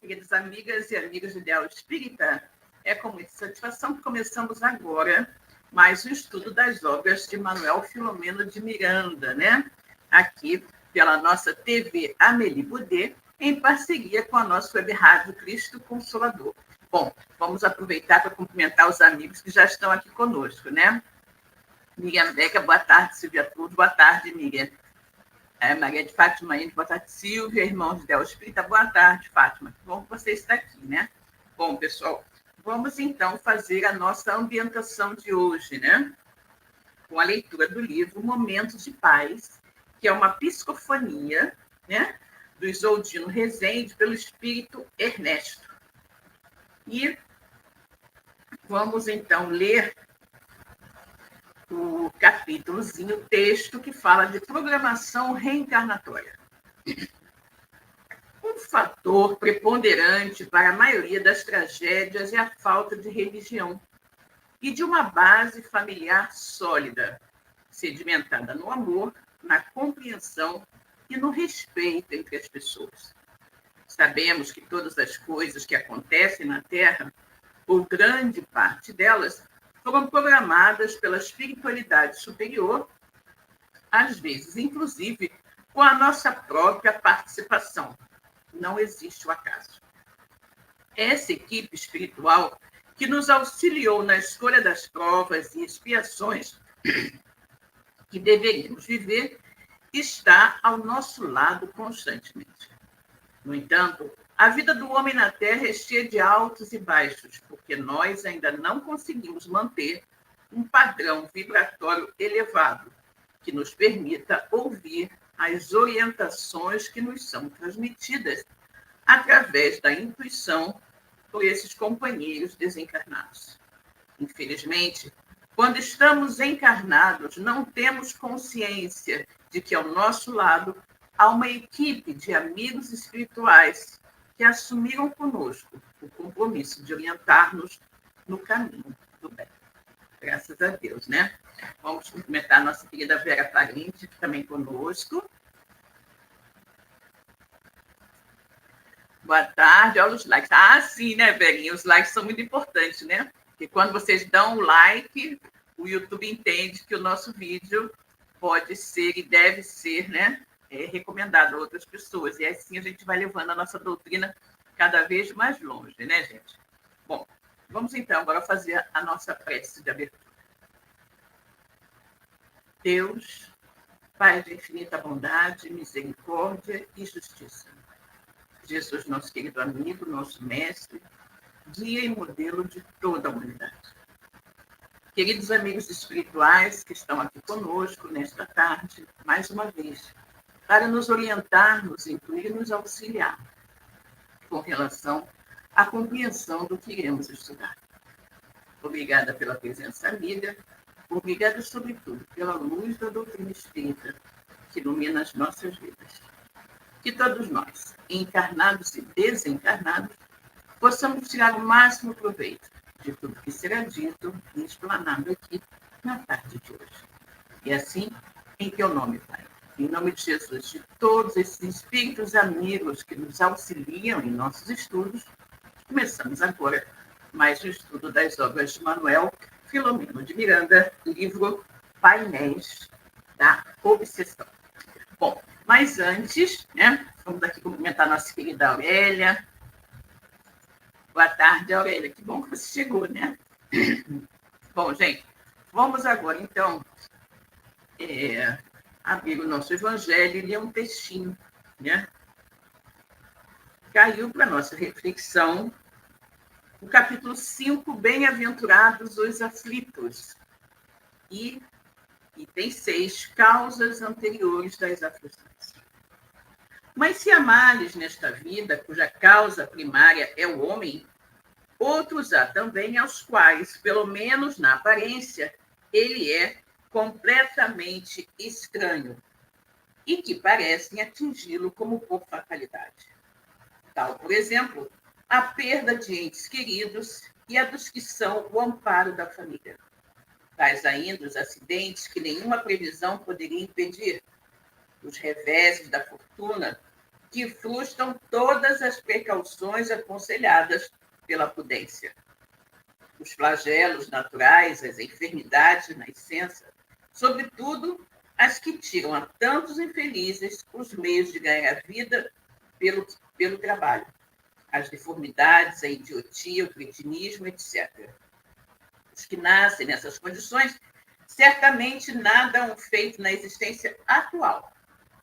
queridas amigas e amigos do Ideal Espírita. É com muita satisfação que começamos agora mais o estudo das obras de Manuel Filomeno de Miranda, né? Aqui pela nossa TV Amélie Boudet, em parceria com a nossa web rádio Cristo Consolador. Bom, vamos aproveitar para cumprimentar os amigos que já estão aqui conosco, né? Miriam Beca, boa tarde, Silvia Tudo, boa tarde, Miriam. Maria de Fátima Índio, boa tarde, Silvia, irmãos de Ideal Espírita, boa tarde, Fátima. Que bom que você está aqui, né? Bom, pessoal, vamos então fazer a nossa ambientação de hoje, né? Com a leitura do livro Momentos de Paz, que é uma psicofonia, né? Do Isoldino Rezende, pelo Espírito Ernesto. E vamos então ler o capítulozinho, o texto que fala de programação reencarnatória. Um fator preponderante para a maioria das tragédias é a falta de religião e de uma base familiar sólida, sedimentada no amor, na compreensão e no respeito entre as pessoas. Sabemos que todas as coisas que acontecem na Terra, ou grande parte delas, foram programadas pela espiritualidade superior, às vezes, inclusive, com a nossa própria participação. Não existe o acaso. Essa equipe espiritual que nos auxiliou na escolha das provas e expiações que deveríamos viver está ao nosso lado constantemente. No entanto, a vida do homem na Terra é cheia de altos e baixos, porque nós ainda não conseguimos manter um padrão vibratório elevado que nos permita ouvir as orientações que nos são transmitidas através da intuição por esses companheiros desencarnados. Infelizmente, quando estamos encarnados, não temos consciência de que ao nosso lado há uma equipe de amigos espirituais que assumiram conosco o compromisso de orientar-nos no caminho do bem. Graças a Deus, né? Vamos cumprimentar a nossa querida Vera Parente, que também conosco. Boa tarde, olha os likes. Ah, sim, né, Verinha? Os likes são muito importantes, né? Porque quando vocês dão o like, o YouTube entende que o nosso vídeo pode ser e deve ser, né? Recomendado a outras pessoas. E assim a gente vai levando a nossa doutrina cada vez mais longe, né, gente? Bom, vamos então agora fazer a nossa prece de abertura. Deus, Pai de infinita bondade, misericórdia e justiça. Jesus, nosso querido amigo, nosso mestre, guia e modelo de toda a humanidade. Queridos amigos espirituais que estão aqui conosco nesta tarde, mais uma vez, para nos orientar, nos intuir e nos auxiliar com relação à compreensão do que iremos estudar. Obrigada pela presença amiga, obrigada, sobretudo, pela luz da doutrina espírita que ilumina as nossas vidas. Que todos nós, encarnados e desencarnados, possamos tirar o máximo proveito de tudo que será dito e explanado aqui na tarde de hoje. E assim, em teu nome, Pai, em nome de Jesus, de todos esses espíritos amigos que nos auxiliam em nossos estudos, começamos agora mais o estudo das obras de Manuel Filomeno de Miranda, livro Painéis da Obsessão. Bom, mas antes, né, vamos aqui cumprimentar a nossa querida Aurélia. Boa tarde, Aurélia. Que bom que você chegou, né? Bom, gente, vamos agora, então, abrir o nosso evangelho e ler um textinho, né? Caiu para a nossa reflexão o capítulo 5, Bem-aventurados os aflitos, e item 6, causas anteriores das aflições. Mas se há males nesta vida, cuja causa primária é o homem, outros há também aos quais, pelo menos na aparência, ele é completamente estranho e que parecem atingi-lo como por fatalidade. Tal, por exemplo, a perda de entes queridos e a dos que são o amparo da família. Tais ainda os acidentes que nenhuma previsão poderia impedir, os reveses da fortuna, que frustram todas as precauções aconselhadas pela prudência. Os flagelos naturais, as enfermidades de nascença, sobretudo as que tiram a tantos infelizes os meios de ganhar a vida pelo trabalho, as deformidades, a idiotia, o cretinismo, etc. Os que nascem nessas condições certamente nada hão feito na existência atual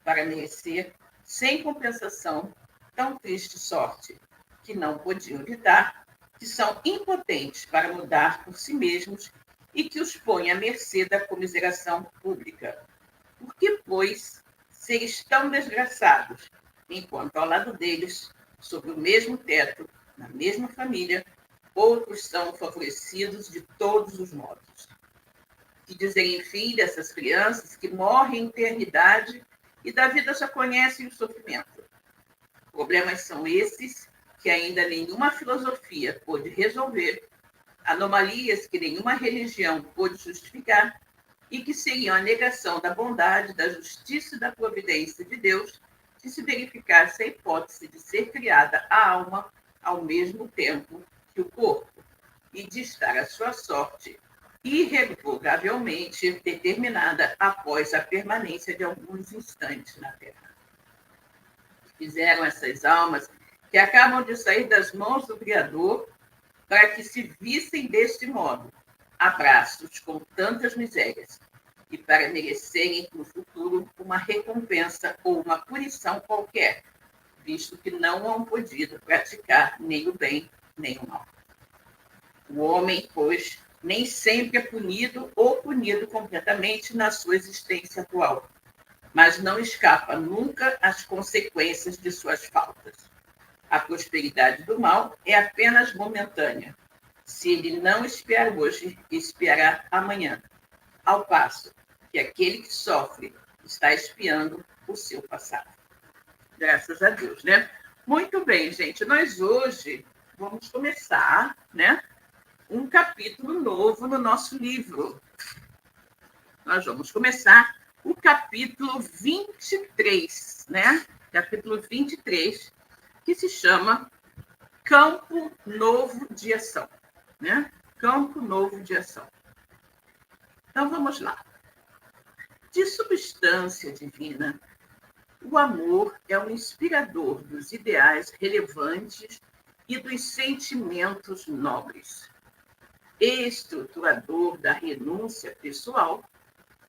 para merecer, sem compensação, tão triste sorte, que não podiam evitar, que são impotentes para mudar por si mesmos e que os põe à mercê da comiseração pública. Por que, pois, seres tão desgraçados, enquanto ao lado deles, sob o mesmo teto, na mesma família, outros são favorecidos de todos os modos? Que dizer, enfim, dessas crianças que morrem em eternidade e da vida só conhecem o sofrimento? Problemas são esses que ainda nenhuma filosofia pôde resolver, anomalias que nenhuma religião pôde justificar e que seriam a negação da bondade, da justiça e da providência de Deus se se verificasse a hipótese de ser criada a alma ao mesmo tempo que o corpo e de estar à sua sorte irrevogavelmente determinada após a permanência de alguns instantes na Terra. Fizeram essas almas que acabam de sair das mãos do Criador para que se vissem deste modo, abraços com tantas misérias, e para merecerem no futuro uma recompensa ou uma punição qualquer, visto que não hão podido praticar nem o bem nem o mal. O homem, pois, nem sempre é punido ou punido completamente na sua existência atual, mas não escapa nunca às consequências de suas faltas. A prosperidade do mal é apenas momentânea. Se ele não espiar hoje, espiará amanhã, ao passo que aquele que sofre está espiando o seu passado. Graças a Deus, né? Muito bem, gente. Nós hoje vamos começar, né, um capítulo novo no nosso livro. Nós vamos começar o capítulo 23, né? Capítulo 23, que se chama Campo Novo de Ação, né? Campo Novo de Ação. Então, vamos lá. De substância divina, o amor é o inspirador dos ideais relevantes e dos sentimentos nobres. Estruturador da renúncia pessoal,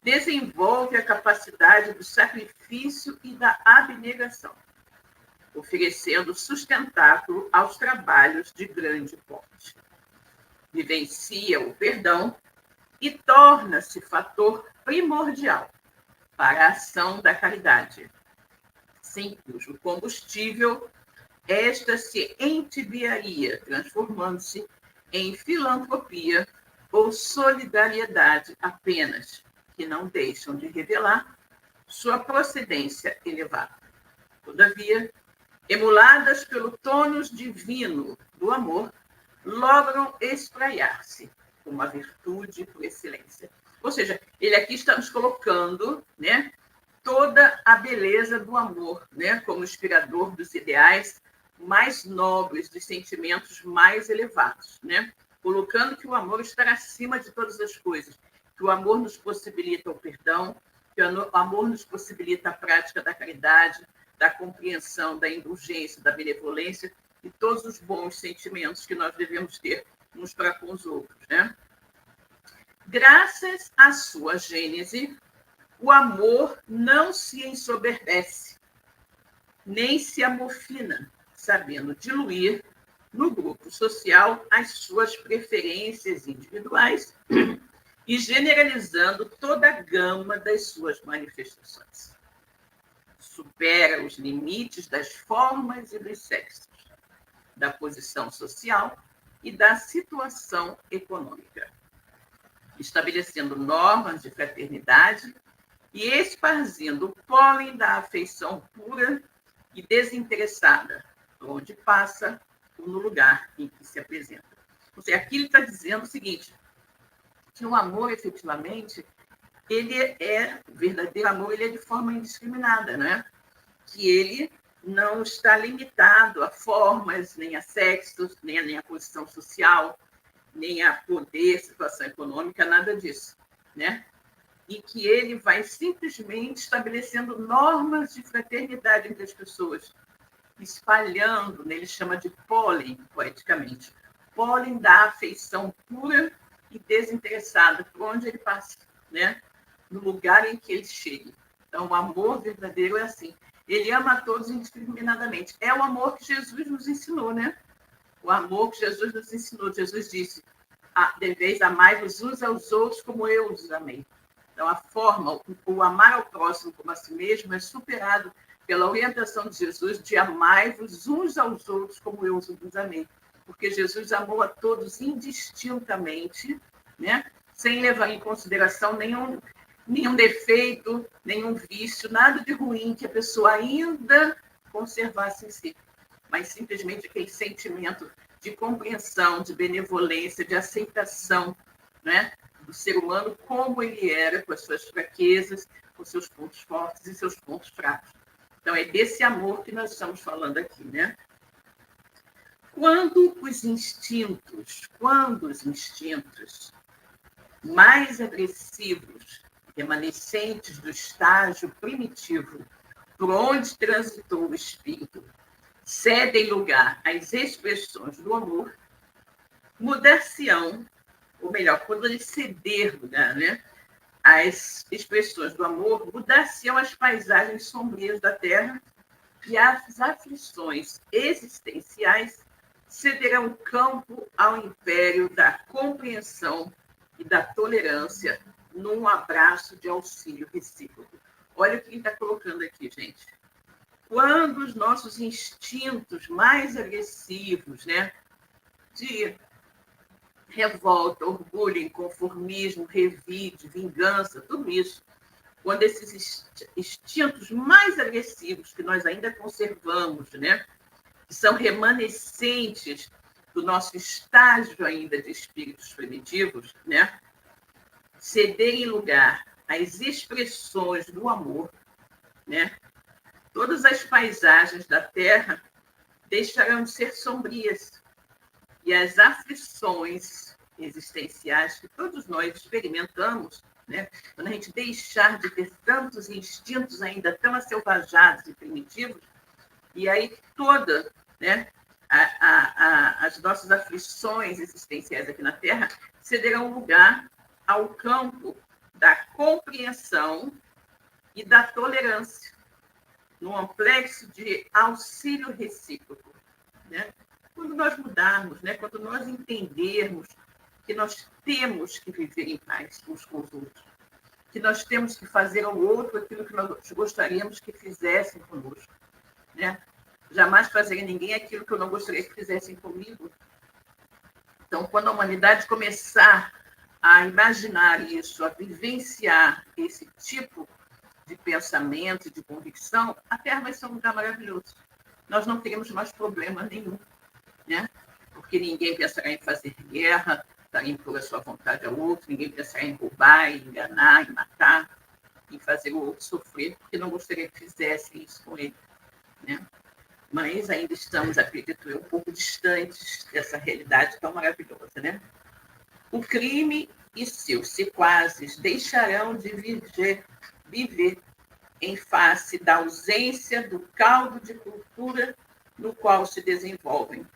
desenvolve a capacidade do sacrifício e da abnegação, oferecendo sustentáculo aos trabalhos de grande porte. Vivencia o perdão e torna-se fator primordial para a ação da caridade, sem cujo combustível esta se entibiaria, transformando-se em filantropia ou solidariedade apenas, que não deixam de revelar sua procedência elevada. Todavia, emuladas pelo tônus divino do amor, logram espraiar-se com uma virtude por excelência. Ou seja, ele aqui está nos colocando, né, toda a beleza do amor, né, como inspirador dos ideais mais nobres, dos sentimentos mais elevados, né? Colocando que o amor está acima de todas as coisas, que o amor nos possibilita o perdão, que o amor nos possibilita a prática da caridade, da compreensão, da indulgência, da benevolência e todos os bons sentimentos que nós devemos ter uns para com os outros, né? Graças à sua gênese, o amor não se ensoberbece, nem se amofina, sabendo diluir no grupo social as suas preferências individuais e generalizando toda a gama das suas manifestações. Supera os limites das formas e dos sexos, da posição social e da situação econômica, estabelecendo normas de fraternidade e esparzindo o pólen da afeição pura e desinteressada, onde passa ou no lugar em que se apresenta. Ou seja, aqui ele está dizendo o seguinte, que o amor, efetivamente, ele é, o verdadeiro amor, ele é de forma indiscriminada, né? Que ele não está limitado a formas, nem a sexos, nem a posição social, nem a poder, situação econômica, nada disso, né? E que ele vai simplesmente estabelecendo normas de fraternidade entre as pessoas, espalhando, né? Ele chama de pólen, poeticamente. Pólen da afeição pura e desinteressada por onde ele passa, né? No lugar em que ele chega. Então, o amor verdadeiro é assim. Ele ama a todos indiscriminadamente. É o amor que Jesus nos ensinou, né? O amor que Jesus nos ensinou. Jesus disse, deveis amai-vos uns aos outros como eu os amei. Então, a forma, o amar ao próximo como a si mesmo é superado pela orientação de Jesus de amai-vos uns aos outros como eu os amei. Porque Jesus amou a todos indistintamente, né? Sem levar em consideração nenhum defeito, nenhum vício, nada de ruim que a pessoa ainda conservasse em si, mas simplesmente aquele sentimento de compreensão, de benevolência, de aceitação, né, do ser humano como ele era, com as suas fraquezas, com seus pontos fortes e seus pontos fracos. Então, é desse amor que nós estamos falando aqui, né? Quando os instintos mais agressivos, remanescentes do estágio primitivo, por onde transitou o espírito, cedem lugar às expressões do amor, mudar-se-ão, ou melhor, quando eles ceder lugar, né, às expressões do amor, mudar-se-ão as paisagens sombrias da terra e as aflições existenciais cederão campo ao império da compreensão e da tolerância num abraço de auxílio recíproco. Olha o que ele está colocando aqui, gente. Quando os nossos instintos mais agressivos, né, de revolta, orgulho, inconformismo, revide, vingança, tudo isso, quando esses instintos mais agressivos que nós ainda conservamos, né, que são remanescentes do nosso estágio ainda de espíritos primitivos, né, cederem lugar às expressões do amor, né, todas as paisagens da Terra deixarão de ser sombrias e as aflições existenciais que todos nós experimentamos, né, quando a gente deixar de ter tantos instintos ainda tão acelvajados e primitivos, e aí toda, né, as nossas aflições existenciais aqui na Terra cederão lugar ao campo da compreensão e da tolerância, num amplexo de auxílio recíproco, né? Quando nós mudarmos, né? Quando nós entendermos que nós temos que viver em paz uns com os outros, que nós temos que fazer ao outro aquilo que nós gostaríamos que fizessem conosco, né? Jamais fazer a ninguém aquilo que eu não gostaria que fizessem comigo. Então, quando a humanidade começar a imaginar isso, a vivenciar esse tipo de pensamento, de convicção, a Terra vai ser um lugar maravilhoso. Nós não teremos mais problema nenhum, né? Porque ninguém pensará em fazer guerra, para impor a sua vontade ao outro, ninguém pensará em roubar, em enganar, em matar, em fazer o outro sofrer, porque não gostaria que fizessem isso com ele, né? Mas ainda estamos, acredito eu, um pouco distantes dessa realidade tão maravilhosa, né? O crime e seus sequazes deixarão de viver em face da ausência do caldo de cultura no qual se desenvolvem,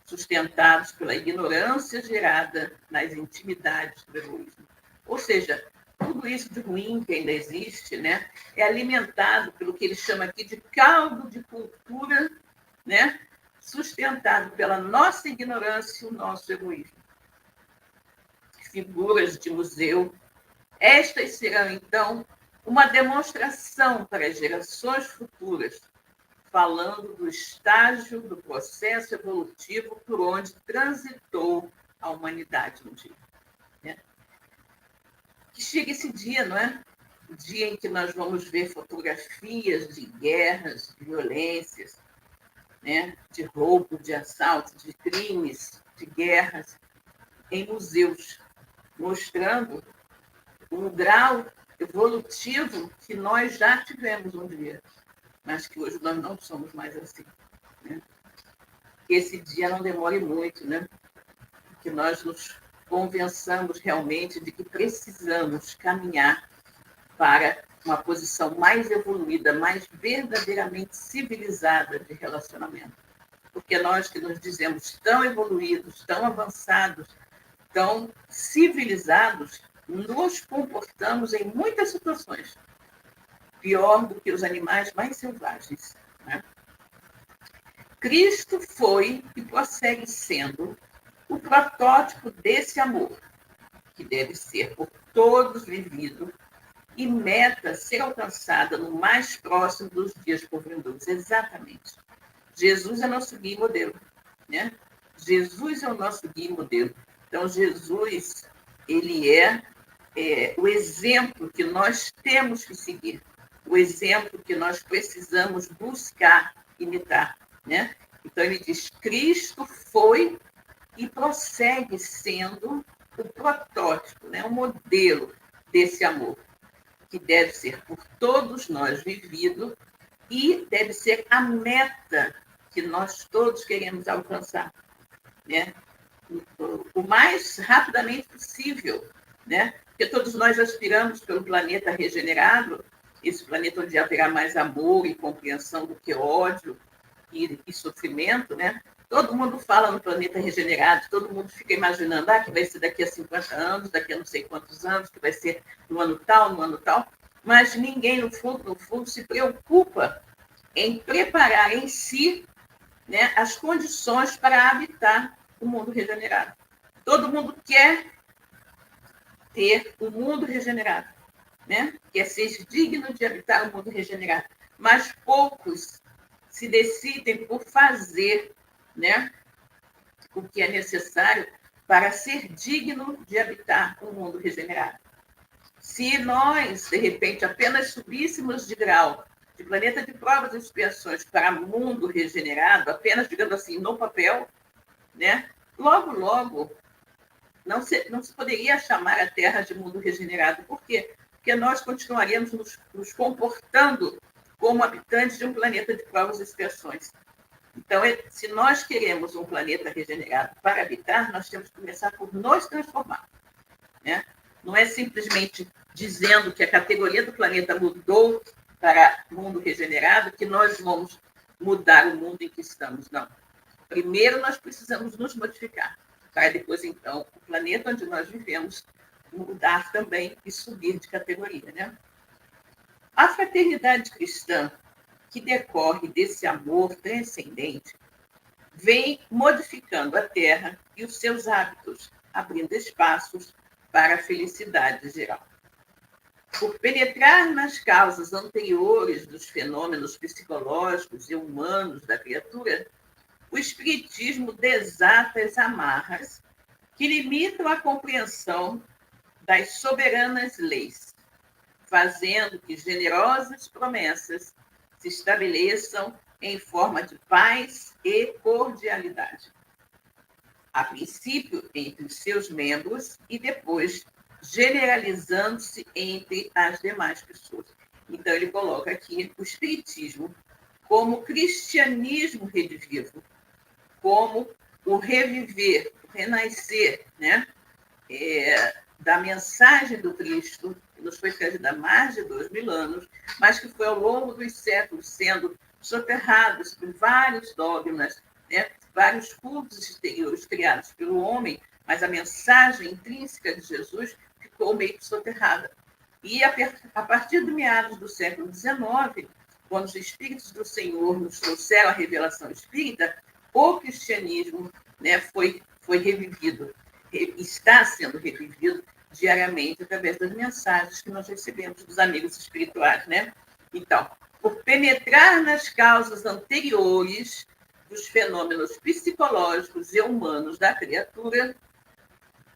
sustentados pela ignorância gerada nas intimidades do egoísmo. Ou seja, tudo isso de ruim que ainda existe, né, é alimentado pelo que ele chama aqui de caldo de cultura, né, sustentado pela nossa ignorância e o nosso egoísmo. Figuras de museu, estas serão, então, uma demonstração para as gerações futuras, falando do estágio do processo evolutivo por onde transitou a humanidade um dia, né? Que chega esse dia, não é? O dia em que nós vamos ver fotografias de guerras, de violências, né? De roubo, de assalto, de crimes, de guerras, em museus, mostrando o grau evolutivo que nós já tivemos um dia. mas que hoje nós não somos mais assim, né? Que esse dia não demore muito, né? Que nós nos convençamos realmente de que precisamos caminhar para uma posição mais evoluída, mais verdadeiramente civilizada de relacionamento. Porque nós que nos dizemos tão evoluídos, tão avançados, tão civilizados, nos comportamos em muitas situações pior do que os animais mais selvagens, né? Cristo foi e prossegue sendo o protótipo desse amor, que deve ser por todos vivido e meta ser alcançada no mais próximo dos dias por vindouros. Exatamente. Jesus é nosso guia e modelo, né? Jesus é o nosso guia e modelo. Então, Jesus, ele é o exemplo que nós temos que seguir, o exemplo que nós precisamos buscar imitar, né? Então, ele diz, Cristo foi e prossegue sendo o protótipo, né? O modelo desse amor, que deve ser por todos nós vivido e deve ser a meta que nós todos queremos alcançar, né? O mais rapidamente possível, né? Porque todos nós aspiramos pelo planeta regenerado, esse planeta onde haverá mais amor e compreensão do que ódio e sofrimento, né? Todo mundo fala no planeta regenerado, todo mundo fica imaginando que vai ser daqui a 50 anos, daqui a não sei quantos anos, que vai ser no ano tal, mas ninguém, no fundo, se preocupa em preparar em si, né, as condições para habitar o mundo regenerado. Todo mundo quer ter o mundo regenerado, né? Quer ser digno de habitar o mundo regenerado, mas poucos se decidem por fazer, né, o que é necessário para ser digno de habitar o mundo regenerado. Se nós, de repente, apenas subíssemos de grau de planeta de provas e expiações para mundo regenerado, apenas, digamos assim, no papel, né? Logo, não se poderia chamar a Terra de mundo regenerado. Por quê? Porque nós continuaríamos nos comportando como habitantes de um planeta de provas e expiações. Então, se nós queremos um planeta regenerado para habitar, nós temos que começar por nos transformar, né? Não é simplesmente dizendo que a categoria do planeta mudou para mundo regenerado que nós vamos mudar o mundo em que estamos, não. Primeiro, nós precisamos nos modificar, para depois, então, o planeta onde nós vivemos mudar também e subir de categoria, né? A fraternidade cristã, que decorre desse amor transcendente, vem modificando a Terra e os seus hábitos, abrindo espaços para a felicidade geral. Por penetrar nas causas anteriores dos fenômenos psicológicos e humanos da criatura, o Espiritismo desata as amarras que limitam a compreensão das soberanas leis, fazendo que generosas promessas se estabeleçam em forma de paz e cordialidade. A princípio, entre os seus membros e depois generalizando-se entre as demais pessoas. Então, ele coloca aqui o Espiritismo como cristianismo redivivo, como o reviver, o renascer, né? Da mensagem do Cristo, que nos foi trazida há mais de 2000 anos, mas que foi ao longo dos séculos sendo soterrados por vários dogmas, né? Vários cultos exteriores criados pelo homem, mas a mensagem intrínseca de Jesus ficou meio que soterrada. E a partir de meados do século XIX, quando os Espíritos do Senhor nos trouxeram a revelação espírita, o cristianismo, né, foi revivido, está sendo revivido diariamente através das mensagens que nós recebemos dos amigos espirituais, né? Então, por penetrar nas causas anteriores dos fenômenos psicológicos e humanos da criatura,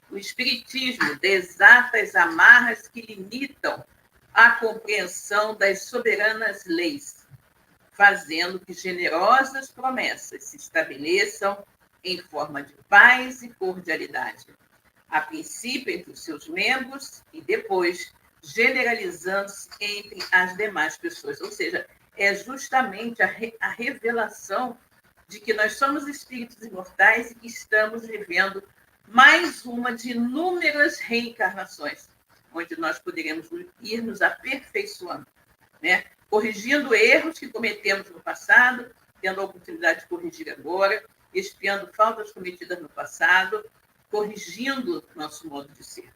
o Espiritismo desata as amarras que limitam a compreensão das soberanas leis, fazendo que generosas promessas se estabeleçam em forma de paz e cordialidade, a princípio entre os seus membros e depois generalizando-se entre as demais pessoas. Ou seja, é justamente a revelação de que nós somos espíritos imortais e que estamos vivendo mais uma de inúmeras reencarnações, onde nós poderemos ir nos aperfeiçoando, né? Corrigindo erros que cometemos no passado, tendo a oportunidade de corrigir agora, expiando faltas cometidas no passado, corrigindo nosso modo de ser.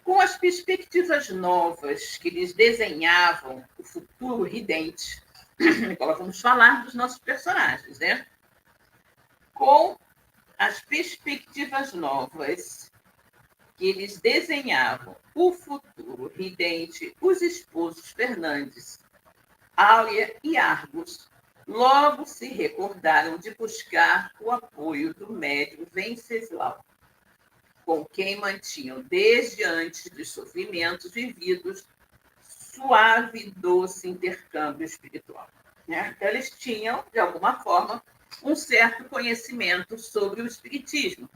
Com as perspectivas novas que eles desenhavam o futuro ridente, agora vamos falar dos nossos personagens, né? Com as perspectivas novas que eles desenhavam o futuro ridente, os esposos Fernandes, Áurea e Argos logo se recordaram de buscar o apoio do médium Venceslau, com quem mantinham, desde antes dos sofrimentos vividos, suave e doce intercâmbio espiritual, né? Então, eles tinham, de alguma forma, um certo conhecimento sobre o espiritismo.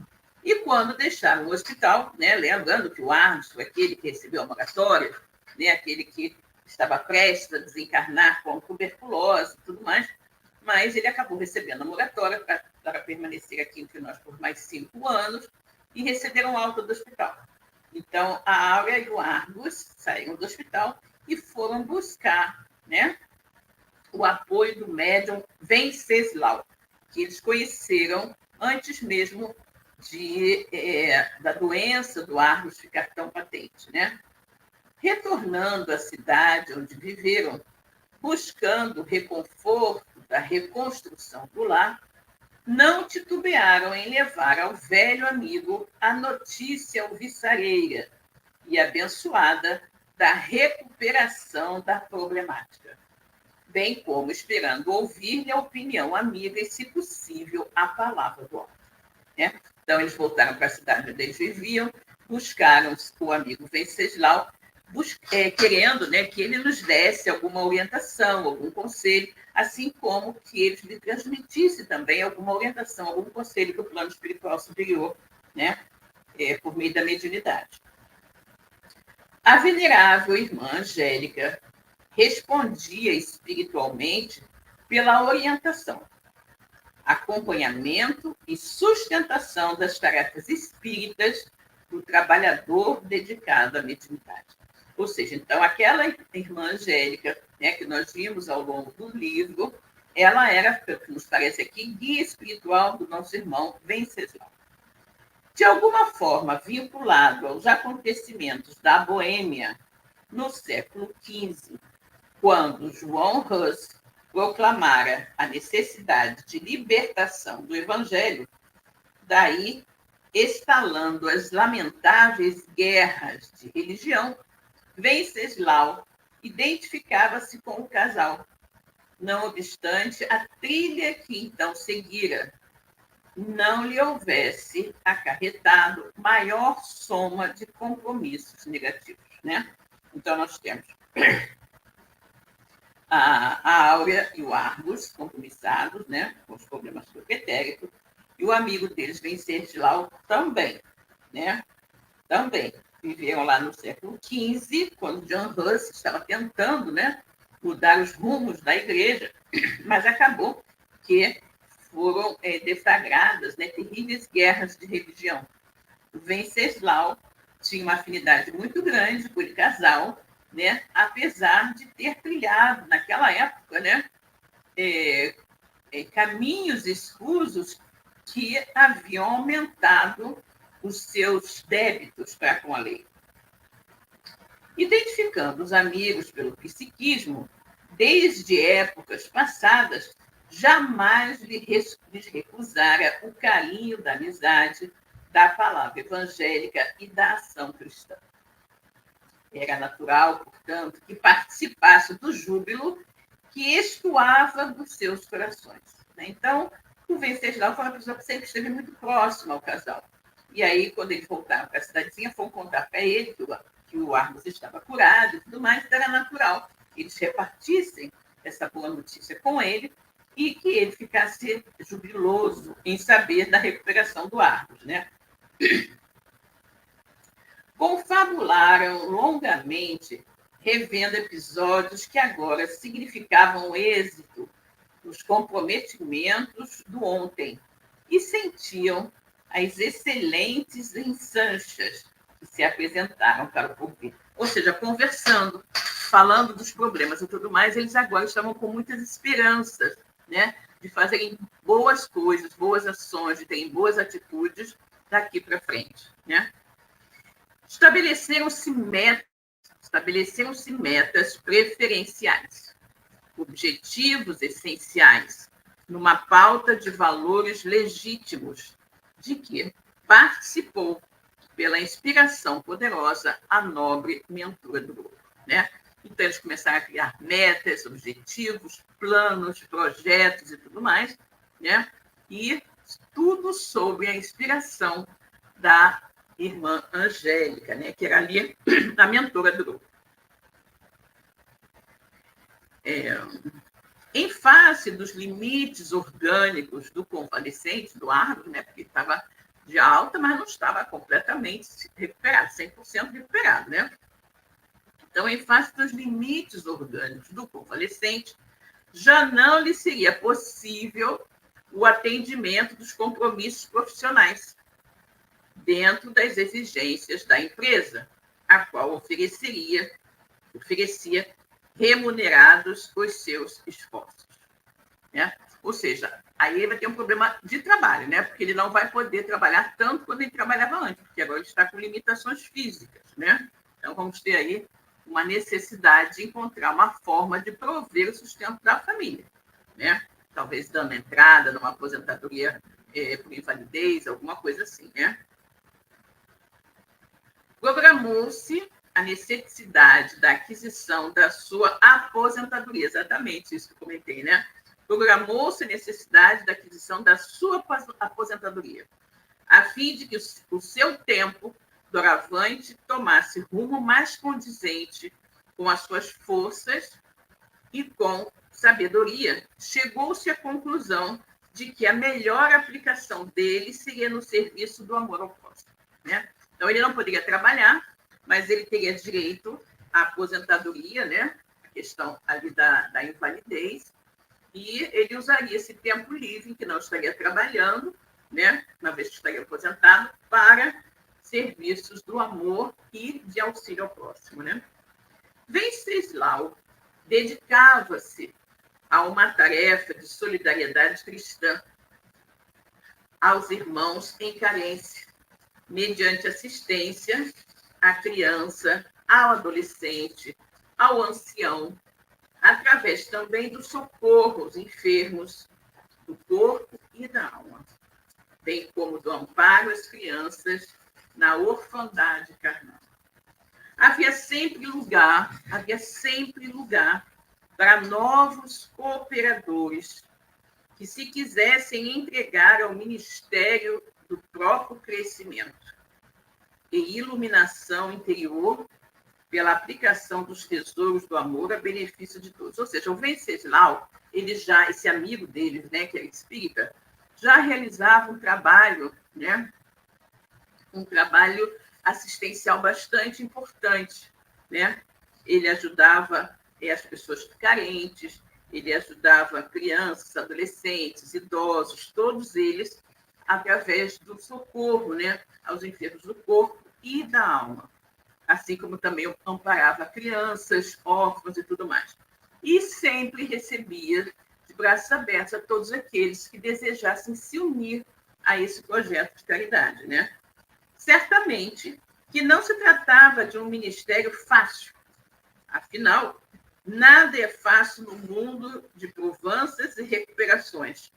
E quando deixaram o hospital, né, lembrando que o Argos foi aquele que recebeu a moratória, né, aquele que estava prestes a desencarnar com tuberculose e tudo mais, mas ele acabou recebendo a moratória para permanecer aqui entre nós por mais 5 anos e receberam alta do hospital. Então, a Áurea e o Argos saíram do hospital e foram buscar, né, o apoio do médium Venceslau, que eles conheceram antes mesmo da doença do Argos ficar tão patente, né? Retornando à cidade onde viveram, buscando o reconforto da reconstrução do lar, não titubearam em levar ao velho amigo a notícia alvissareira e abençoada da recuperação da problemática, bem como esperando ouvir-lhe a opinião amiga e, se possível, a palavra do homem, né? Então, eles voltaram para a cidade onde eles viviam, buscaram o amigo Venceslau, querendo, né, que ele nos desse alguma orientação, algum conselho, assim como que ele lhe transmitisse também alguma orientação, algum conselho do plano espiritual superior, né, por meio da mediunidade. A venerável irmã Angélica respondia espiritualmente pela orientação, acompanhamento e sustentação das tarefas espíritas do trabalhador dedicado à mediunidade. Ou seja, então, aquela irmã Angélica, né, que nós vimos ao longo do livro, ela era, que nos parece aqui, guia espiritual do nosso irmão Venceslau. De alguma forma, vinculado aos acontecimentos da Boêmia no século XV, quando João Hus proclamara a necessidade de libertação do Evangelho, daí, estalando as lamentáveis guerras de religião, Venceslau identificava-se com o casal, não obstante a trilha que então seguira não lhe houvesse acarretado maior soma de compromissos negativos, né? Então, nós temos a Áurea e o Argos compromissados, né, com os problemas do pretérito, e o amigo deles, Venceslau, também, né? Também viveram lá no século XV, quando John Hus estava tentando, né, mudar os rumos da igreja, mas acabou que foram deflagradas, né, terríveis guerras de religião. O Venceslau tinha uma afinidade muito grande com o casal, né, apesar de ter trilhado, naquela época, né, caminhos escusos que haviam aumentado os seus débitos para com a lei. Identificando os amigos pelo psiquismo, desde épocas passadas, jamais lhes recusara o carinho da amizade, da palavra evangélica e da ação cristã. Era natural, portanto, que participasse do júbilo que estuava dos seus corações. Então, o Venceslau foi uma pessoa que sempre esteve muito próxima ao casal. E aí, quando eles voltaram para a cidadezinha, foram contar para ele que o Argos estava curado e tudo mais, então era natural que eles repartissem essa boa notícia com ele e que ele ficasse jubiloso em saber da recuperação do Argos, né? Confabularam longamente revendo episódios que agora significavam o êxito dos comprometimentos do ontem e sentiam as excelentes ensanchas que se apresentaram para o porvir. Ou seja, conversando, falando dos problemas e tudo mais, eles agora estavam com muitas esperanças, né, de fazerem boas coisas, boas ações, de terem boas atitudes daqui para frente, né? Estabeleceram-se metas preferenciais, objetivos essenciais, numa pauta de valores legítimos, de que participou, pela inspiração poderosa, a nobre mentora do grupo, né? Então, eles começaram a criar metas, objetivos, planos, projetos e tudo mais, né? E tudo sob a inspiração da irmã Angélica, né? Que era ali a mentora do grupo. Em face dos limites orgânicos do convalescente, do Argos, né? Porque estava de alta, mas não estava completamente recuperado, 100% recuperado, né? Então, em face dos limites orgânicos do convalescente, já não lhe seria possível o atendimento dos compromissos profissionais dentro das exigências da empresa, a qual oferecia remunerados os seus esforços, né? Ou seja, aí ele vai ter um problema de trabalho, né? Porque ele não vai poder trabalhar tanto quanto ele trabalhava antes, porque agora ele está com limitações físicas, né? Então, vamos ter aí uma necessidade de encontrar uma forma de prover o sustento da família, né? Talvez dando entrada numa aposentadoria por invalidez, alguma coisa assim, né? Programou-se a necessidade da aquisição da sua aposentadoria, exatamente isso que eu comentei, né? Programou-se a necessidade da aquisição da sua aposentadoria, a fim de que o seu tempo doravante tomasse rumo mais condizente com as suas forças e com sabedoria. Chegou-se à conclusão de que a melhor aplicação dele seria no serviço do amor ao próximo, né? Então, ele não poderia trabalhar, mas ele teria direito à aposentadoria, né? A questão ali da invalidez, e ele usaria esse tempo livre, que não estaria trabalhando, né? Uma vez que estaria aposentado, para serviços do amor e de auxílio ao próximo, né? Venceslau dedicava-se a uma tarefa de solidariedade cristã aos irmãos em carência, mediante assistência à criança, ao adolescente, ao ancião, através também do socorro aos enfermos do corpo e da alma, bem como do amparo às crianças na orfandade carnal. Havia sempre lugar para novos cooperadores que se quisessem entregar ao ministério do próprio crescimento e iluminação interior pela aplicação dos tesouros do amor a benefício de todos. Ou seja, o Venceslau, esse amigo dele, né, que era espírita, já realizava um trabalho, né, um trabalho assistencial bastante importante, né? Ele ajudava as pessoas carentes, ele ajudava crianças, adolescentes, idosos, todos eles através do socorro, né, aos enfermos do corpo e da alma, assim como também amparava crianças, órfãos e tudo mais. E sempre recebia de braços abertos a todos aqueles que desejassem se unir a esse projeto de caridade, né? Certamente que não se tratava de um ministério fácil. Afinal, nada é fácil no mundo de provanças e recuperações,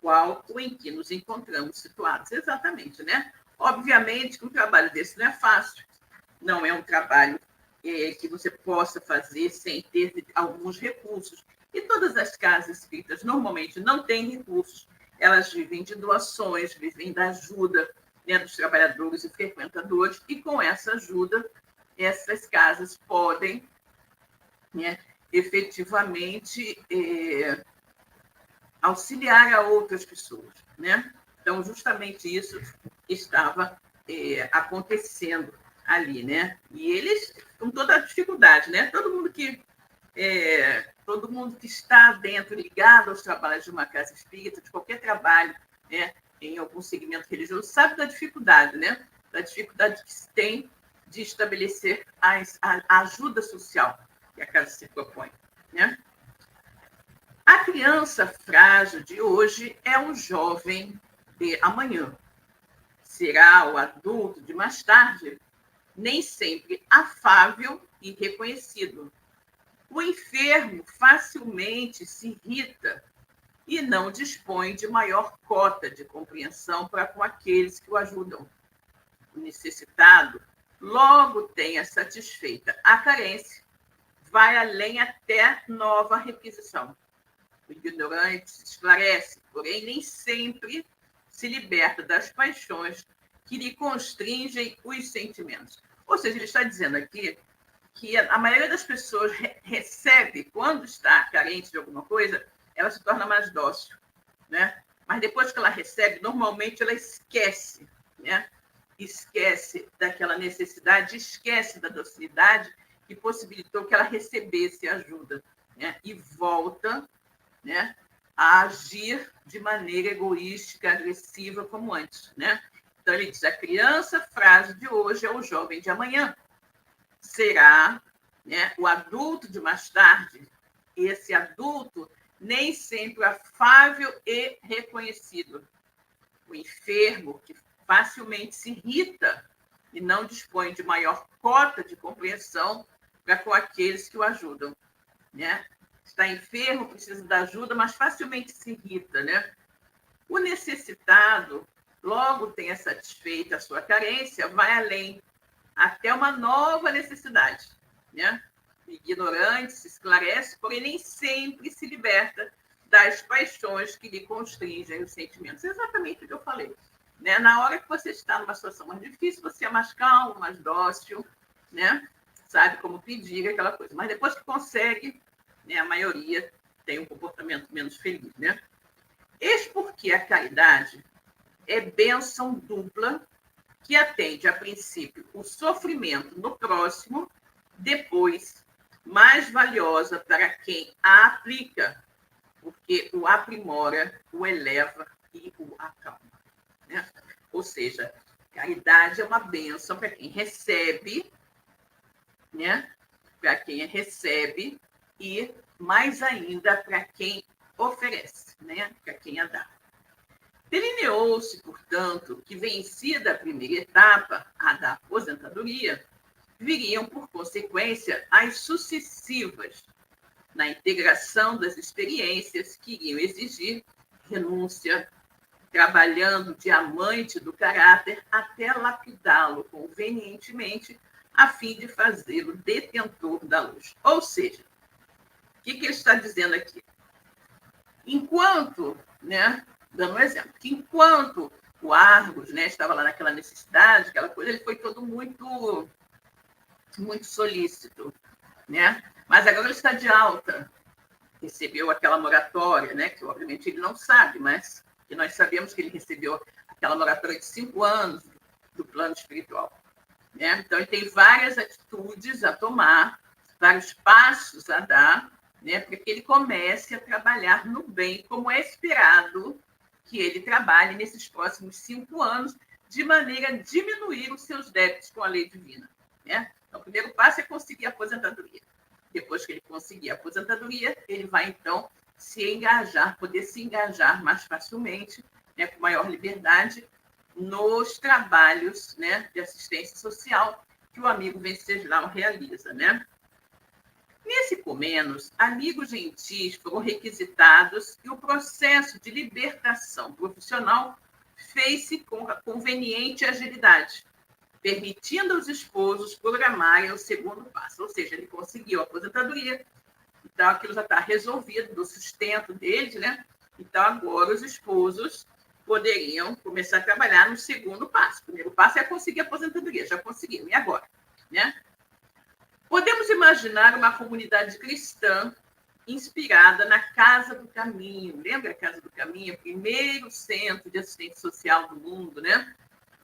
qual o em que nos encontramos situados. Exatamente, né? Obviamente que um trabalho desse não é fácil, não é um trabalho que você possa fazer sem ter alguns recursos. E todas as casas espíritas normalmente não têm recursos, elas vivem de doações, vivem da ajuda, né, dos trabalhadores e frequentadores, e com essa ajuda, essas casas podem, né, efetivamente auxiliar a outras pessoas, né? Então, justamente isso estava acontecendo ali, né? E eles, com toda a dificuldade, né? Todo mundo que está dentro, ligado aos trabalhos de uma casa espírita, de qualquer trabalho, né, em algum segmento religioso, sabe da dificuldade, né? Da dificuldade que se tem de estabelecer a ajuda social que a casa se propõe, né? A criança frágil de hoje é o jovem de amanhã. Será o adulto de mais tarde, nem sempre afável e reconhecido. O enfermo facilmente se irrita e não dispõe de maior cota de compreensão para com aqueles que o ajudam. O necessitado logo tenha satisfeita a carência, vai além até nova requisição. O ignorante se esclarece, porém nem sempre se liberta das paixões que lhe constringem os sentimentos. Ou seja, ele está dizendo aqui que a maioria das pessoas recebe, quando está carente de alguma coisa, ela se torna mais dócil, né? Mas depois que ela recebe, normalmente ela esquece, né? Esquece daquela necessidade, esquece da docilidade que possibilitou que ela recebesse ajuda, né? E volta, né, a agir de maneira egoística, agressiva, como antes, né? Então, ele diz, a criança frágil de hoje é o jovem de amanhã. Será, né, o adulto de mais tarde. Esse adulto nem sempre afável e reconhecido. O enfermo, que facilmente se irrita e não dispõe de maior cota de compreensão para com aqueles que o ajudam, né? Está enfermo, precisa da ajuda, mas facilmente se irrita, né? O necessitado, logo tenha satisfeita a sua carência, vai além, até uma nova necessidade, né? O ignorante se esclarece, porém nem sempre se liberta das paixões que lhe constringem os sentimentos. É exatamente o que eu falei, né? Na hora que você está numa situação mais difícil, você é mais calmo, mais dócil, né? Sabe como pedir aquela coisa. Mas depois que consegue, né, a maioria tem um comportamento menos feliz, né? Eis porque a caridade é bênção dupla que atende, a princípio, o sofrimento no próximo, depois, mais valiosa para quem a aplica, porque o aprimora, o eleva e o acalma, né? Ou seja, caridade é uma bênção para quem recebe, né? Para quem recebe e, mais ainda, para quem oferece, né? Para quem a dá. Delineou-se, portanto, que, vencida a primeira etapa, a da aposentadoria, viriam, por consequência, as sucessivas, na integração das experiências que iriam exigir renúncia, trabalhando o diamante do caráter até lapidá-lo convenientemente, a fim de fazê-lo detentor da luz. Ou seja, o que ele está dizendo aqui? Enquanto, né, dando um exemplo, que enquanto o Argos, né, estava lá naquela necessidade, aquela coisa, ele foi todo muito solícito, né? Mas agora ele está de alta, recebeu aquela moratória, né, que obviamente ele não sabe, mas que nós sabemos que ele recebeu aquela moratória de 5 anos do plano espiritual, né? Então, ele tem várias atitudes a tomar, vários passos a dar, né, para que ele comece a trabalhar no bem, como é esperado que ele trabalhe nesses próximos 5 anos, de maneira a diminuir os seus débitos com a lei divina, né? Então, o primeiro passo é conseguir a aposentadoria. Depois que ele conseguir a aposentadoria, ele vai, então, poder se engajar mais facilmente, né, com maior liberdade, nos trabalhos, né, de assistência social que o amigo Venceslau realiza, né? Nesse Comenos, amigos gentis foram requisitados e o processo de libertação profissional fez-se com a conveniente agilidade, permitindo aos esposos programarem o segundo passo. Ou seja, ele conseguiu a aposentadoria, então aquilo já está resolvido do sustento deles, né? Então agora os esposos poderiam começar a trabalhar no segundo passo. O primeiro passo é conseguir a aposentadoria, já conseguiram, e agora, né? Podemos imaginar uma comunidade cristã inspirada na Casa do Caminho. Lembra a Casa do Caminho? O primeiro centro de assistência social do mundo, né?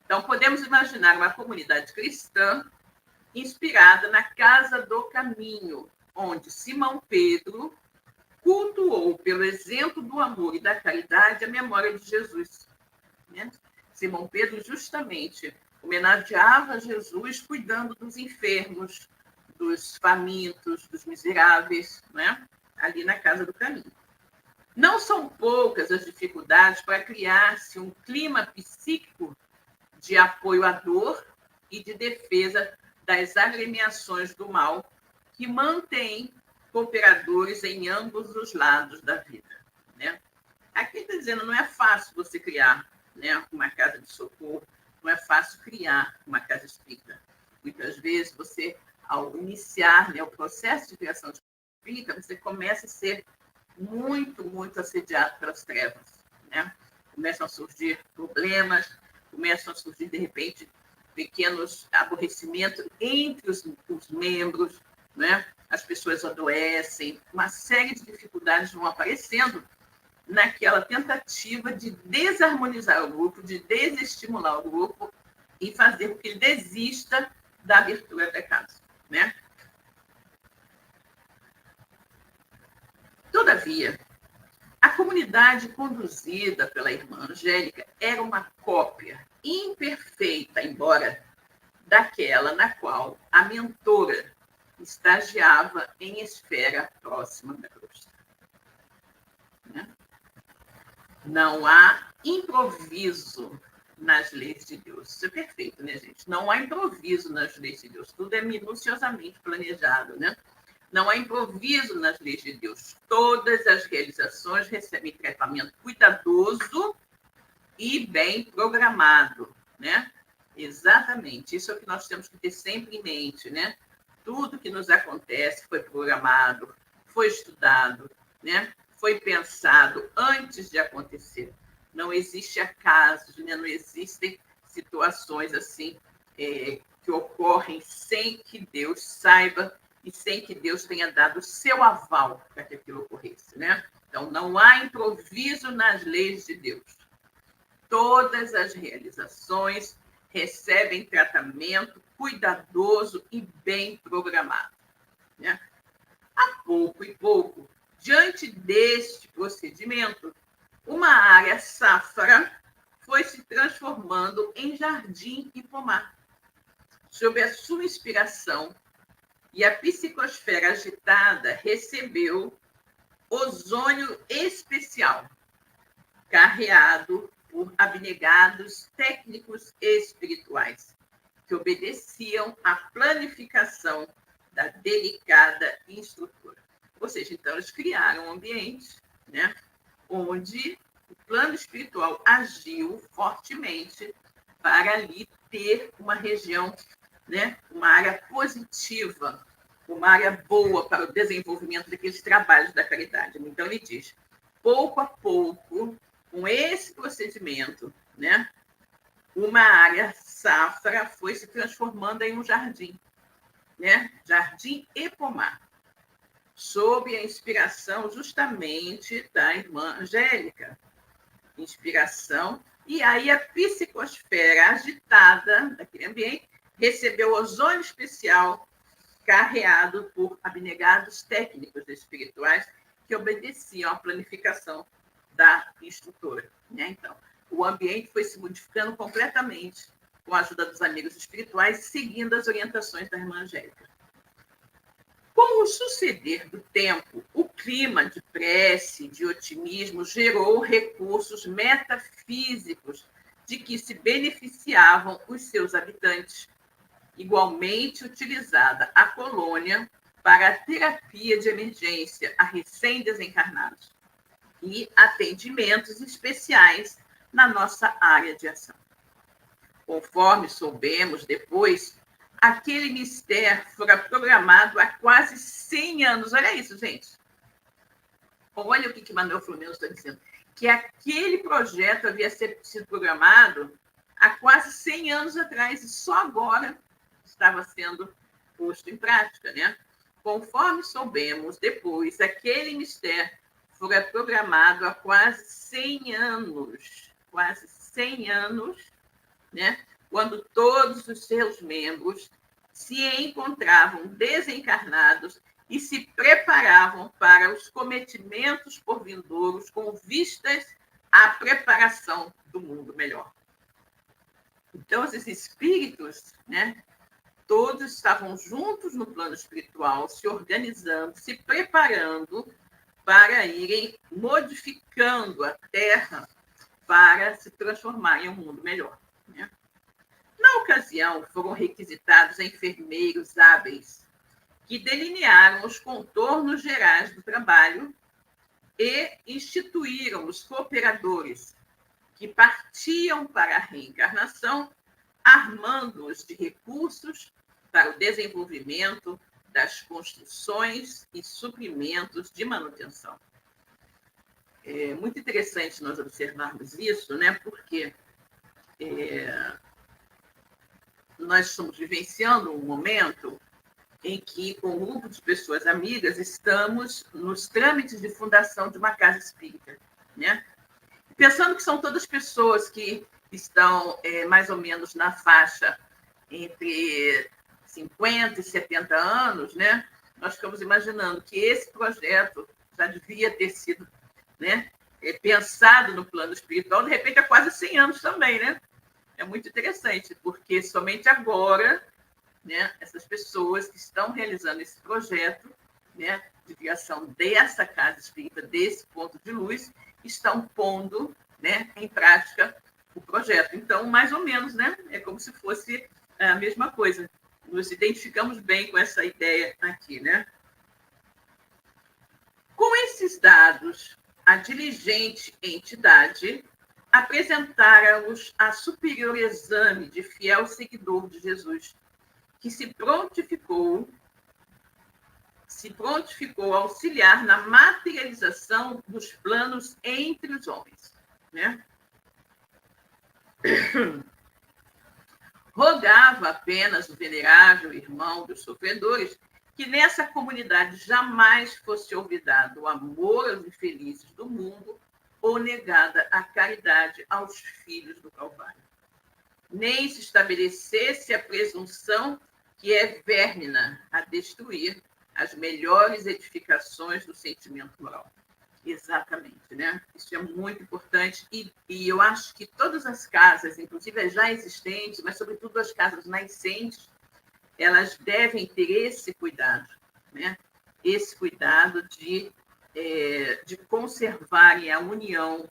Então, podemos imaginar uma comunidade cristã inspirada na Casa do Caminho, onde Simão Pedro cultuou, pelo exemplo do amor e da caridade, a memória de Jesus. Né? Simão Pedro justamente homenageava Jesus cuidando dos enfermos, dos famintos, dos miseráveis, né? Ali na Casa do Caminho. Não são poucas as dificuldades para criar-se um clima psíquico de apoio à dor e de defesa das agremiações do mal, que mantém cooperadores em ambos os lados da vida. Né? Aqui está dizendo, não é fácil você criar, né, uma casa de socorro, não é fácil criar uma casa espírita. Muitas vezes você, ao iniciar, né, o processo de criação de espírita, você começa a ser muito, muito assediado pelas trevas. Né? Começam a surgir problemas, começam a surgir, de repente, pequenos aborrecimentos entre os membros, né? As pessoas adoecem, uma série de dificuldades vão aparecendo naquela tentativa de desarmonizar o grupo, de desestimular o grupo e fazer com que ele desista da abertura da casa. Né? Todavia, a comunidade conduzida pela irmã Angélica era uma cópia imperfeita, embora daquela na qual a mentora estagiava em esfera próxima da crosta. Né? Não há improviso nas leis de Deus. Isso é perfeito, né, gente? Não há improviso nas leis de Deus. Tudo é minuciosamente planejado, né? Não há improviso nas leis de Deus. Todas as realizações recebem tratamento cuidadoso e bem programado, né? Exatamente. Isso é o que nós temos que ter sempre em mente, né? Tudo que nos acontece foi programado, foi estudado, né? Foi pensado antes de acontecer. Não existe acasos, né? Não existem situações assim que ocorrem sem que Deus saiba e sem que Deus tenha dado o seu aval para que aquilo ocorresse, né? Então, não há improviso nas leis de Deus. Todas as realizações recebem tratamento cuidadoso e bem programado. Né? A pouco e pouco, diante deste procedimento, uma área safra foi se transformando em jardim e pomar. Sob a sua inspiração, e a psicosfera agitada recebeu ozônio especial, carreado por abnegados técnicos espirituais, que obedeciam à planificação da delicada instrutora. Ou seja, então, eles criaram um ambiente, né, onde o plano espiritual agiu fortemente para ali ter uma região, né, uma área positiva, uma área boa para o desenvolvimento daqueles trabalhos da caridade. Então, ele diz, pouco a pouco, com esse procedimento, né, uma área safra foi se transformando em um jardim, né, jardim e pomar, sob a inspiração justamente da irmã Angélica. Inspiração, e aí a psicosfera agitada daquele ambiente recebeu ozônio especial carreado por abnegados técnicos espirituais que obedeciam à planificação da instrutora. Né? Então, o ambiente foi se modificando completamente com a ajuda dos amigos espirituais, seguindo as orientações da irmã Angélica. Com o suceder do tempo, o clima de prece, de otimismo, gerou recursos metafísicos de que se beneficiavam os seus habitantes. Igualmente utilizada a colônia para a terapia de emergência a recém-desencarnados e atendimentos especiais na nossa área de ação. Conforme soubemos depois, aquele mistério fora programado há quase 100 anos. Olha isso, gente. Olha o que Manuel Flamengo está dizendo. Que aquele projeto havia sido programado há quase 100 anos atrás e só agora estava sendo posto em prática, né? Conforme soubemos depois, aquele mistério fora programado há quase 100 anos, né? Quando todos os seus membros se encontravam desencarnados e se preparavam para os cometimentos por vindouros com vistas à preparação do mundo melhor. Então, esses espíritos, né, todos estavam juntos no plano espiritual, se organizando, se preparando para irem modificando a Terra para se transformar em um mundo melhor, né? Na ocasião, foram requisitados enfermeiros hábeis que delinearam os contornos gerais do trabalho e instituíram os cooperadores que partiam para a reencarnação, armando-os de recursos para o desenvolvimento das construções e suprimentos de manutenção. É muito interessante nós observarmos isso, né? Porque nós estamos vivenciando um momento em que, com um grupo de pessoas amigas, estamos nos trâmites de fundação de uma casa espírita, né? Pensando que são todas pessoas que estão mais ou menos na faixa entre 50 e 70 anos, né? Nós ficamos imaginando que esse projeto já devia ter sido, né, pensado no plano espiritual, de repente, há quase 100 anos também, né? É muito interessante, porque somente agora, né, essas pessoas que estão realizando esse projeto, né, de criação dessa casa espírita, desse ponto de luz, estão pondo, né, em prática o projeto. Então, mais ou menos, né, é como se fosse a mesma coisa. Nos identificamos bem com essa ideia aqui, né? Com esses dados, a diligente entidade apresentara-os a superior exame de fiel seguidor de Jesus, que se prontificou a auxiliar na materialização dos planos entre os homens, né? Rogava apenas o venerável irmão dos sofredores que nessa comunidade jamais fosse olvidado o amor aos infelizes do mundo ou negada a caridade aos filhos do Calvário. Nem se estabelecesse a presunção que é vérmina a destruir as melhores edificações do sentimento moral. Exatamente, né? Isso é muito importante e eu acho que todas as casas, inclusive as já existentes, mas sobretudo as casas nascentes, elas devem ter esse cuidado, né? Esse cuidado de conservarem a união,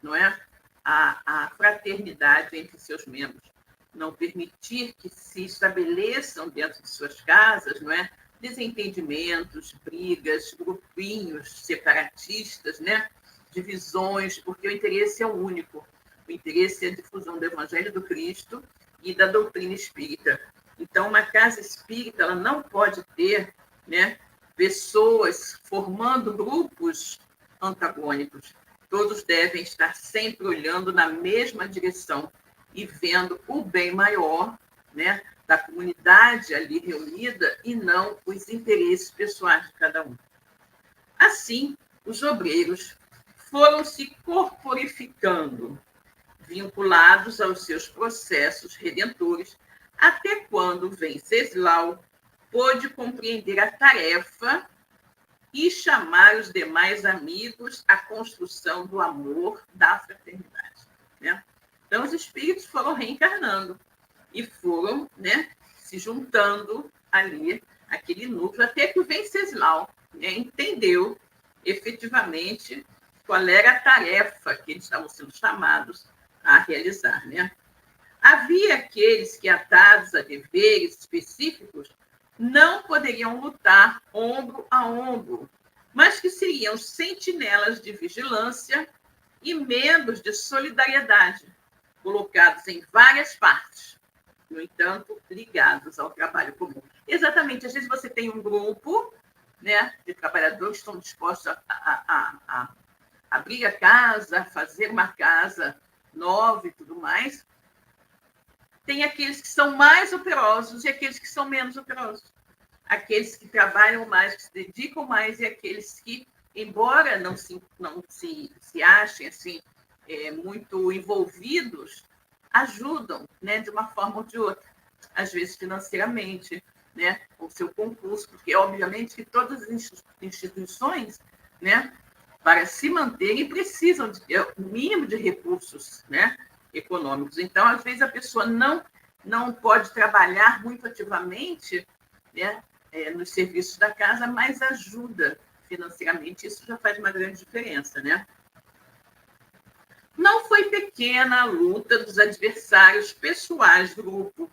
não é? A fraternidade entre seus membros, não permitir que se estabeleçam dentro de suas casas, não é? Desentendimentos, brigas, grupinhos separatistas, né? Divisões, porque o interesse é o único. O interesse é a difusão do Evangelho do Cristo e da doutrina espírita. Então, uma casa espírita ela não pode ter, né, pessoas formando grupos antagônicos. Todos devem estar sempre olhando na mesma direção e vendo o bem maior, né, da comunidade ali reunida e não os interesses pessoais de cada um. Assim, os obreiros foram se corporificando, vinculados aos seus processos redentores, até quando Venceslau pôde compreender a tarefa e chamar os demais amigos à construção do amor, da fraternidade, né? Então, os espíritos foram reencarnando e foram, né, se juntando ali, aquele núcleo, até que o Venceslau, né, entendeu efetivamente qual era a tarefa que eles estavam sendo chamados a realizar, né? Havia aqueles que, atados a deveres específicos, não poderiam lutar ombro a ombro, mas que seriam sentinelas de vigilância e membros de solidariedade, colocados em várias partes, no entanto, ligados ao trabalho comum. Exatamente, às vezes você tem um grupo, né, de trabalhadores que estão dispostos a abrir a casa, fazer uma casa nova e tudo mais. Tem aqueles que são mais operosos e aqueles que são menos operosos. Aqueles que trabalham mais, que se dedicam mais, e aqueles que, embora não se achem assim, muito envolvidos, ajudam, né, de uma forma ou de outra. às vezes financeiramente, né, o seu concurso, porque obviamente que todas as instituições, né, para se manterem precisam de um mínimo de recursos, né, econômicos. Então, às vezes a pessoa não pode trabalhar muito ativamente, né, nos serviços da casa, mas ajuda financeiramente. Isso já faz uma grande diferença, né? Não foi pequena a luta dos adversários pessoais do grupo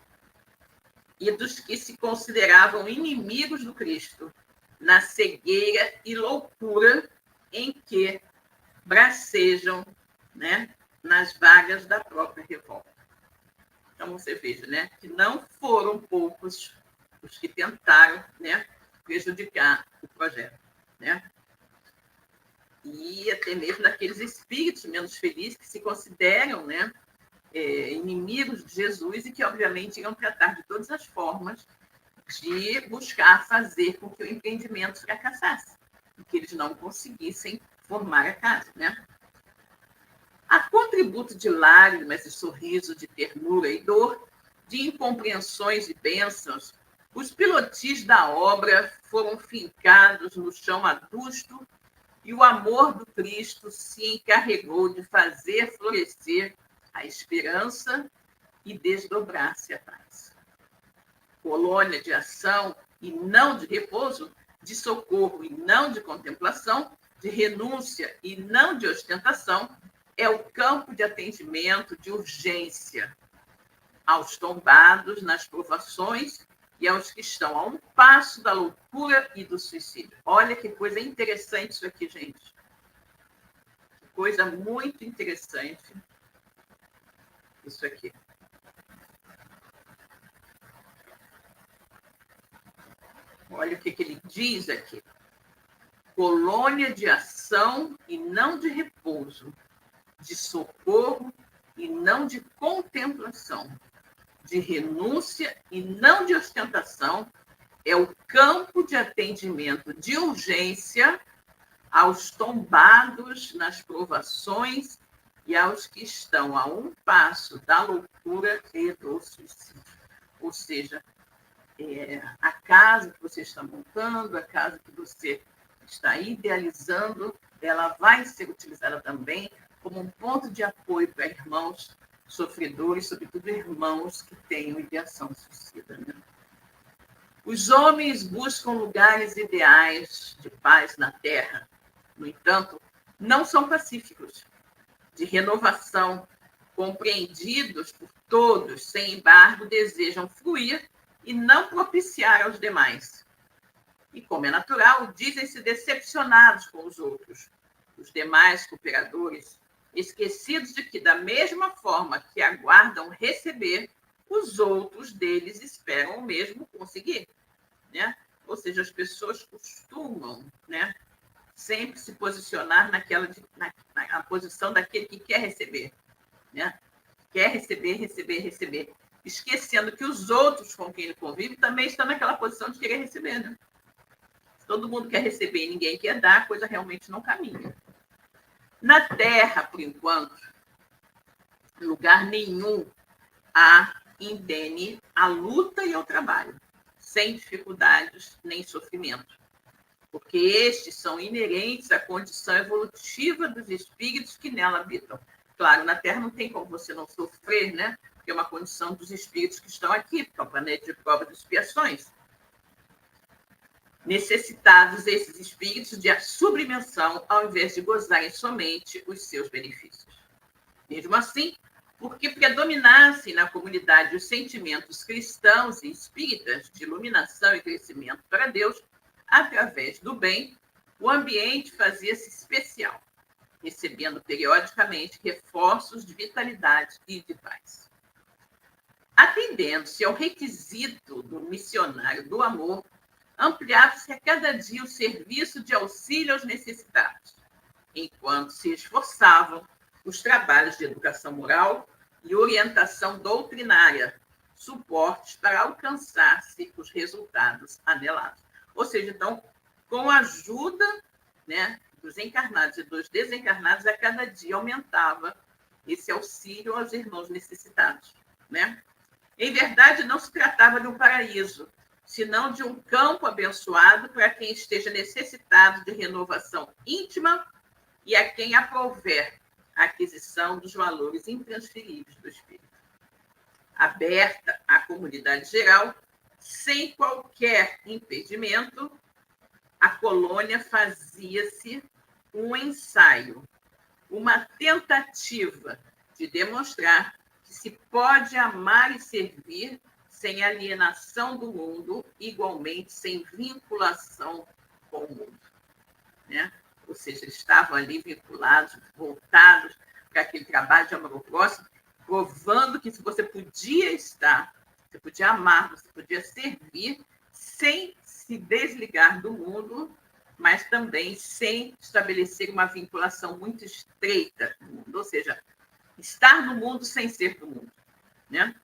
e dos que se consideravam inimigos do Cristo, na cegueira e loucura em que bracejam, né, nas vagas da própria revolta. Então, você veja, né, que não foram poucos os que tentaram, né, prejudicar o projeto, né? E até mesmo daqueles espíritos menos felizes que se consideram, né, inimigos de Jesus e que, obviamente, iam tratar de todas as formas de buscar fazer com que o empreendimento fracassasse e que eles não conseguissem formar a casa, né? A contributo de lágrimas e sorriso, de ternura e dor, de incompreensões e bênçãos, os pilotis da obra foram fincados no chão adusto e o amor do Cristo se encarregou de fazer florescer a esperança e desdobrar-se a paz. Colônia de ação e não de repouso, de socorro e não de contemplação, de renúncia e não de ostentação, é o campo de atendimento de urgência aos tombados nas provações e aos que estão a um passo da loucura e do suicídio. Olha que coisa interessante isso aqui, gente. Que coisa muito interessante isso aqui. Olha o que ele diz aqui. Colônia de ação e não de repouso, de socorro e não de contemplação, de renúncia e não de ostentação, é o campo de atendimento de urgência aos tombados nas provações e aos que estão a um passo da loucura e do suicídio. Ou seja, a casa que você está montando, a casa que você está idealizando, ela vai ser utilizada também como um ponto de apoio para irmãos sofredores, sobretudo irmãos que tenham ideação suicida, né? Os homens buscam lugares ideais de paz na terra. No entanto, não são pacíficos, de renovação, compreendidos por todos, sem embargo, desejam fluir e não propiciar aos demais. E, como é natural, dizem-se decepcionados com os outros, os demais cooperadores, esquecidos de que, da mesma forma que aguardam receber, os outros deles esperam o mesmo conseguir, né? Ou seja, as pessoas costumam, né, sempre se posicionar na posição daquele que quer receber, né? Quer receber, receber, receber, esquecendo que os outros com quem ele convive também estão naquela posição de querer receber, né? Se todo mundo quer receber e ninguém quer dar, a coisa realmente não caminha. Na Terra, por enquanto, lugar nenhum há indene à luta e ao trabalho, sem dificuldades nem sofrimento, porque estes são inerentes à condição evolutiva dos espíritos que nela habitam. Claro, na Terra não tem como você não sofrer, né? Porque é uma condição dos espíritos que estão aqui, porque é o planeta de prova de expiações. Necessitados esses espíritos de sublimação, ao invés de gozarem somente os seus benefícios. Mesmo assim, porque predominassem na comunidade os sentimentos cristãos e espíritas de iluminação e crescimento para Deus, através do bem, o ambiente fazia-se especial, recebendo periodicamente reforços de vitalidade e de paz. Atendendo-se ao requisito do missionário do amor, ampliava-se a cada dia o serviço de auxílio aos necessitados, enquanto se esforçavam os trabalhos de educação moral e orientação doutrinária, suportes para alcançar-se os resultados anelados. Ou seja, então, com a ajuda, né, dos encarnados e dos desencarnados, a cada dia aumentava esse auxílio aos irmãos necessitados, né? Em verdade, não se tratava de um paraíso, senão de um campo abençoado para quem esteja necessitado de renovação íntima e a quem aprouver a aquisição dos valores intransferíveis do Espírito. Aberta à comunidade geral, sem qualquer impedimento, a colônia fazia-se um ensaio, uma tentativa de demonstrar que se pode amar e servir sem alienação do mundo, igualmente sem vinculação com o mundo. Né? Ou seja, estavam ali vinculados, voltados para aquele trabalho de amor ao próximo, provando que você podia estar, você podia amar, você podia servir sem se desligar do mundo, mas também sem estabelecer uma vinculação muito estreita no mundo, ou seja, estar no mundo sem ser do mundo. Né?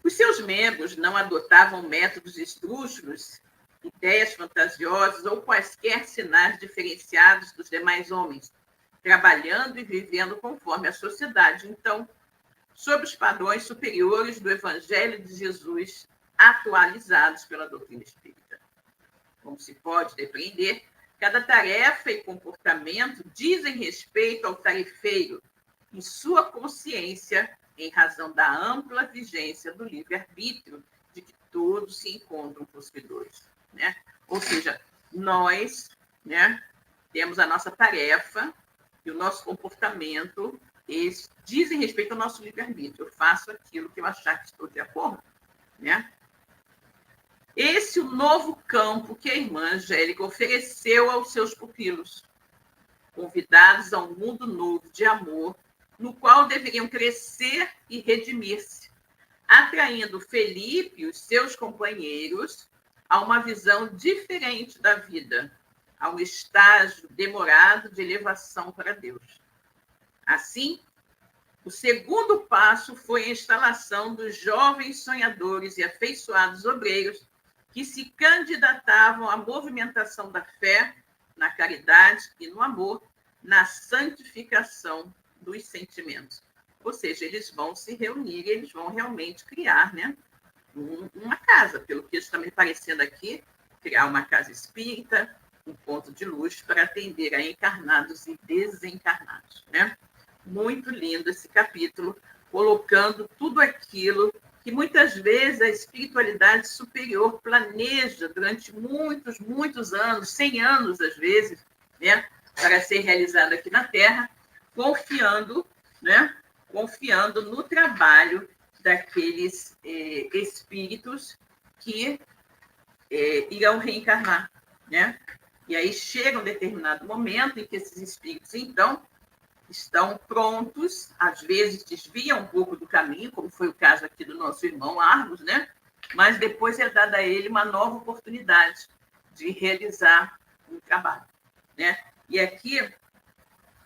Os seus membros não adotavam métodos esdrúxulos, ideias fantasiosas ou quaisquer sinais diferenciados dos demais homens, trabalhando e vivendo conforme a sociedade, então, sob os padrões superiores do Evangelho de Jesus, atualizados pela doutrina espírita. Como se pode depreender, cada tarefa e comportamento dizem respeito ao tarefeiro e sua consciência, em razão da ampla vigência do livre-arbítrio de que todos se encontram possuidores. Né? Ou seja, nós, né, temos a nossa tarefa e o nosso comportamento, eles dizem respeito ao nosso livre-arbítrio. Eu faço aquilo que eu achar que estou de acordo. Né? Esse é o novo campo que a irmã Angélica ofereceu aos seus pupilos, convidados a um mundo novo de amor, no qual deveriam crescer e redimir-se, atraindo Felipe e os seus companheiros a uma visão diferente da vida, a um estágio demorado de elevação para Deus. Assim, o segundo passo foi a instalação dos jovens sonhadores e afeiçoados obreiros que se candidatavam à movimentação da fé, na caridade e no amor, na santificação dos sentimentos. Ou seja, eles vão se reunir e eles vão realmente criar, né, uma casa, pelo que está me parecendo aqui, criar uma casa espírita, um ponto de luz para atender a encarnados e desencarnados. Né? Muito lindo esse capítulo, colocando tudo aquilo que muitas vezes a espiritualidade superior planeja durante muitos, muitos anos, 100 anos às vezes, né, para ser realizado aqui na Terra, confiando, né, confiando no trabalho daqueles espíritos que irão reencarnar. Né? E aí chega um determinado momento em que esses espíritos, então, estão prontos, às vezes desviam um pouco do caminho, como foi o caso aqui do nosso irmão Argos, né? Mas depois é dada a ele uma nova oportunidade de realizar um trabalho. Né? E aqui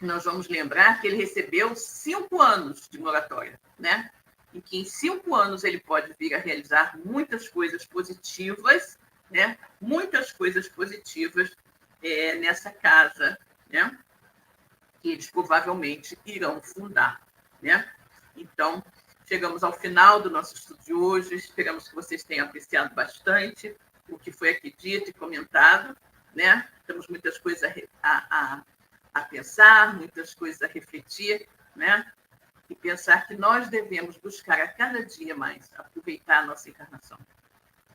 nós vamos lembrar que ele recebeu 5 anos de moratória, né? E que em 5 anos ele pode vir a realizar muitas coisas positivas, né? Muitas coisas positivas nessa casa, né? Que eles provavelmente irão fundar. Né? Então, chegamos ao final do nosso estudo de hoje. Esperamos que vocês tenham apreciado bastante o que foi aqui dito e comentado. Né? Temos muitas coisas a pensar, muitas coisas a refletir, né? E pensar que nós devemos buscar a cada dia mais aproveitar a nossa encarnação.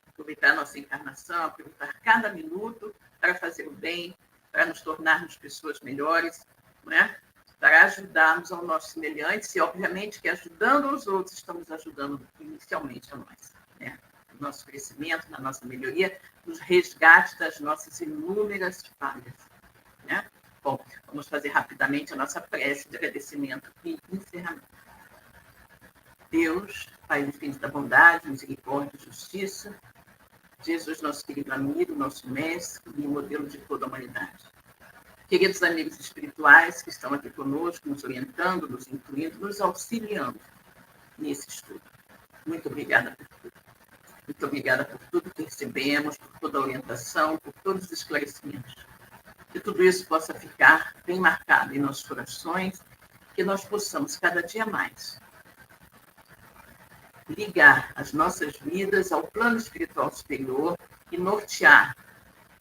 Aproveitar a nossa encarnação, aproveitar cada minuto para fazer o bem, para nos tornarmos pessoas melhores, né? Para ajudarmos ao nosso semelhante, e obviamente que ajudando os outros, estamos ajudando inicialmente a nós, né? No nosso crescimento, na nossa melhoria, nos resgate das nossas inúmeras falhas. Né? Bom, vamos fazer rapidamente a nossa prece de agradecimento e encerramento. Deus, Pai infinito da bondade, misericórdia e justiça, Jesus, nosso querido amigo, nosso mestre e modelo de toda a humanidade. Queridos amigos espirituais que estão aqui conosco, nos orientando, nos incluindo, nos auxiliando nesse estudo. Muito obrigada por tudo. Muito obrigada por tudo que recebemos, por toda a orientação, por todos os esclarecimentos. Que tudo isso possa ficar bem marcado em nossos corações, que nós possamos cada dia mais ligar as nossas vidas ao plano espiritual superior e nortear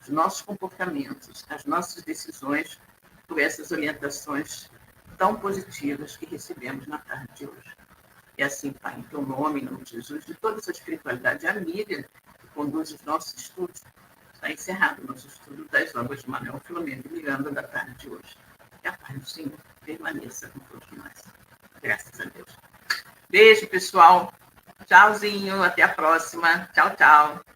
os nossos comportamentos, as nossas decisões por essas orientações tão positivas que recebemos na tarde de hoje. E assim, Pai, em teu nome, em nome de Jesus, de toda essa espiritualidade amiga que conduz os nossos estudos, está encerrado o nosso estudo das obras de Manuel Filomeno de Miranda da tarde de hoje. Que a paz do Senhor permaneça com todos nós. Graças a Deus. Beijo, pessoal. Tchauzinho. Até a próxima. Tchau, tchau.